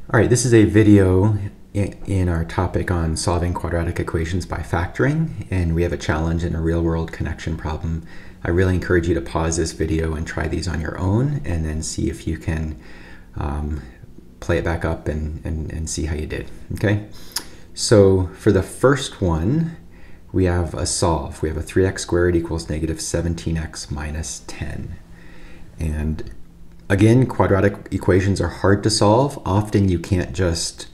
All right, this is a video in our topic on solving quadratic equations by factoring, and we have a challenge in a real-world connection problem. I really encourage you to pause this video and try these on your own, and then see if you can play it back up and see how you did, okay? So for the first one, we have a solve. We have a 3x squared equals negative 17x minus 10. And again, quadratic equations are hard to solve. Often you can't just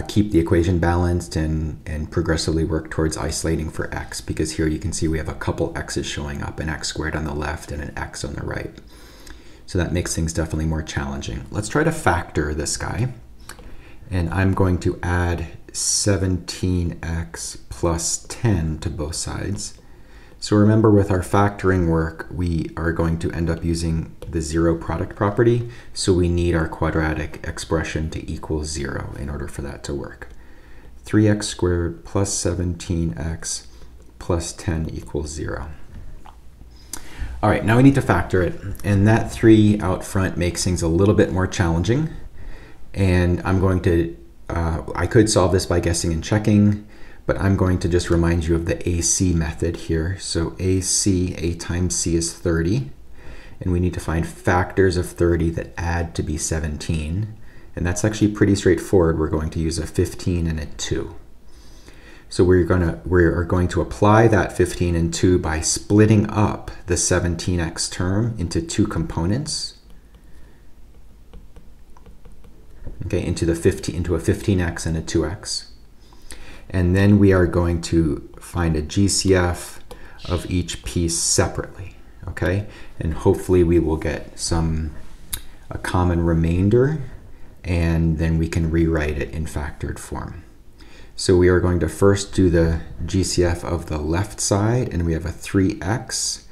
keep the equation balanced and progressively work towards isolating for x, because here you can see we have a couple x's showing up, an x squared on the left and an x on the right. So that makes things definitely more challenging. Let's try to factor this guy. And I'm going to add 17x plus 10 to both sides. So remember, with our factoring work, we are going to end up using the zero product property. So we need our quadratic expression to equal 0 in order for that to work. 3x squared plus 17x plus 10 equals 0. All right, now we need to factor it. And that 3 out front makes things a little bit more challenging. And I'm going to, I could solve this by guessing and checking, but I'm going to just remind you of the AC method here. So AC, A times C is 30. And we need to find factors of 30 that add to be 17. And that's actually pretty straightforward. We're going to use a 15 and a 2. So we are going to apply that 15 and 2 by splitting up the 17x term into two components. Okay, into a 15x and a 2x. And then we are going to find a GCF of each piece separately, okay? And hopefully we will get a common remainder, and then we can rewrite it in factored form. So we are going to first do the GCF of the left side, and we have a 3x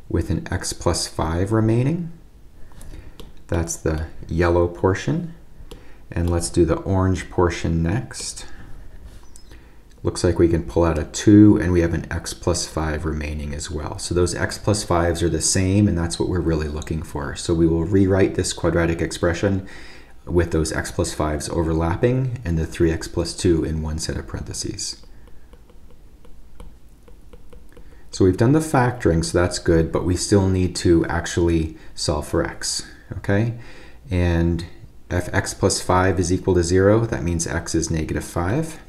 with an x plus 5 remaining. That's the yellow portion. And let's do the orange portion next. Looks like we can pull out a 2, and we have an x plus 5 remaining as well. So those x plus 5s are the same, and that's what we're really looking for. So we will rewrite this quadratic expression with those x plus 5s overlapping and the 3x plus 2 in one set of parentheses. So we've done the factoring, so that's good, but we still need to actually solve for x, okay? And if x plus 5 is equal to 0, that means x is negative 5.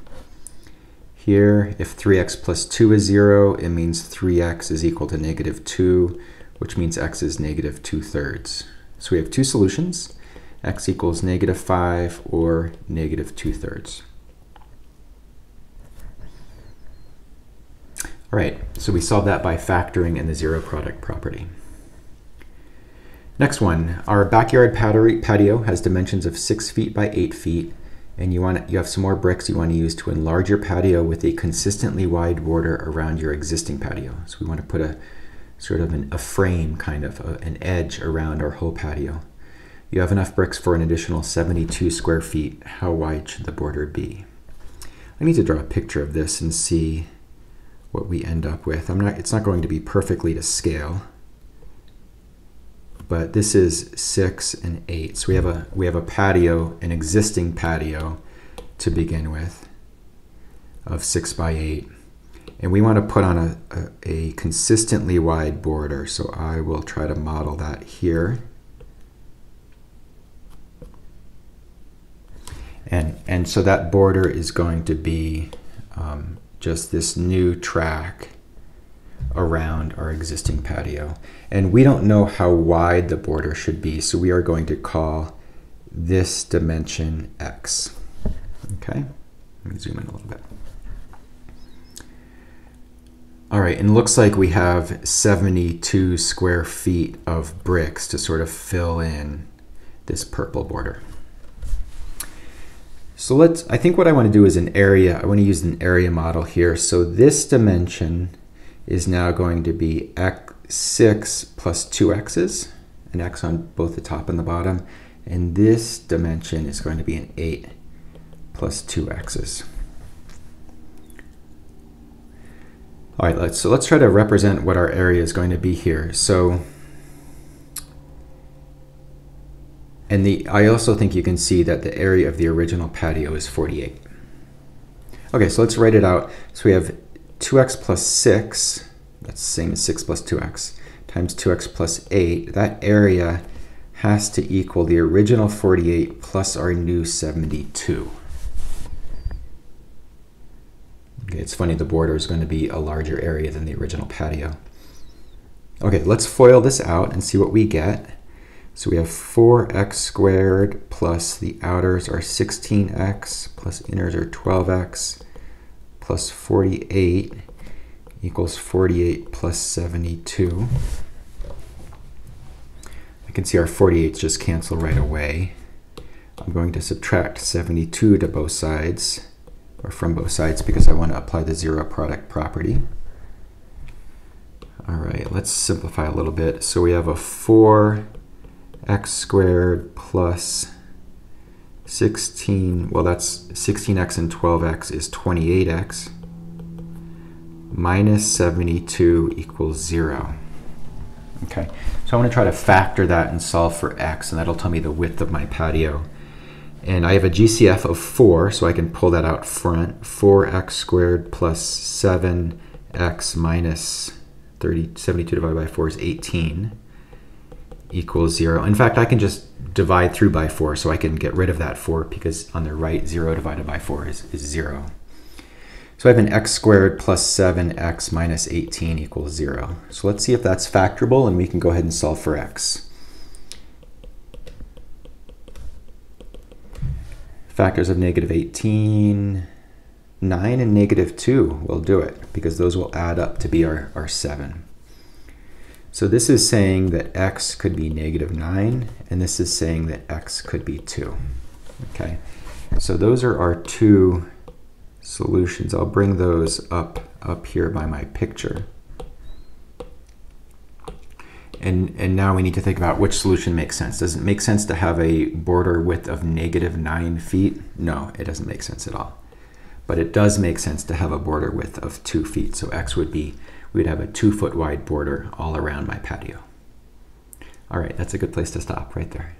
Here, if 3x plus 2 is 0, it means 3x is equal to negative 2, which means x is negative 2/3. So we have two solutions, x equals negative 5 or negative 2/3. All right, so we solved that by factoring in the zero product property. Next one, our backyard patio has dimensions of 6 feet by 8 feet. And you have some more bricks you want to use to enlarge your patio with a consistently wide border around your existing patio. So we want to put a sort of a frame, kind of an edge around our whole patio. You have enough bricks for an additional 72 square feet. How wide should the border be? I need to draw a picture of this and see what we end up with. It's not going to be perfectly to scale, but this is 6 and 8. So we have a patio, an existing patio to begin with of 6 by 8. And we want to put on a consistently wide border. So I will try to model that here. And so that border is going to be just this new track around our existing patio. And we don't know how wide the border should be, so we are going to call this dimension x. Okay, let me zoom in a little bit. All right, and it looks like we have 72 square feet of bricks to sort of fill in this purple border. So I think what I want to do is an area. I want to use an area model here. So this dimension is now going to be 6 plus 2 x's, an x on both the top and the bottom. And this dimension is going to be an 8 plus 2 x's. All right, let's try to represent what our area is going to be here. So And I also think you can see that the area of the original patio is 48. Okay, so let's write it out. So we have 2x plus 6, that's the same as 6 plus 2x, times 2x plus 8. That area has to equal the original 48 plus our new 72. Okay, it's funny, the border is going to be a larger area than the original patio. Okay, let's FOIL this out and see what we get. So we have 4x squared plus the outers are 16x plus inners are 12x plus 48 equals 48 plus 72. I can see our 48s just cancel right away. I'm going to subtract 72 to both sides, or from both sides, because I want to apply the zero product property. All right, let's simplify a little bit. So we have a 4x squared plus 16, well that's 16x and 12x is 28x, minus 72 equals 0. Okay, so I want to try to factor that and solve for x, and that'll tell me the width of my patio. And I have a GCF of 4, so I can pull that out front. 4x squared plus 7x minus 72 divided by 4 is 18 equals 0. In fact, I can just divide through by 4, so I can get rid of that 4, because on the right, 0 divided by 4 is 0. So I have an x squared plus 7x minus 18 equals 0. So let's see if that's factorable, and we can go ahead and solve for x. Factors of negative 18, 9, and negative 2 will do it, because those will add up to be our 7. So this is saying that x could be negative 9, and this is saying that x could be 2. Okay, so those are our two solutions. I'll bring those up here by my picture. And now we need to think about which solution makes sense. Does it make sense to have a border width of negative 9 feet? No, it doesn't make sense at all. But it does make sense to have a border width of 2 feet. So x would be, we'd have a 2-foot wide border all around my patio. All right, that's a good place to stop right there.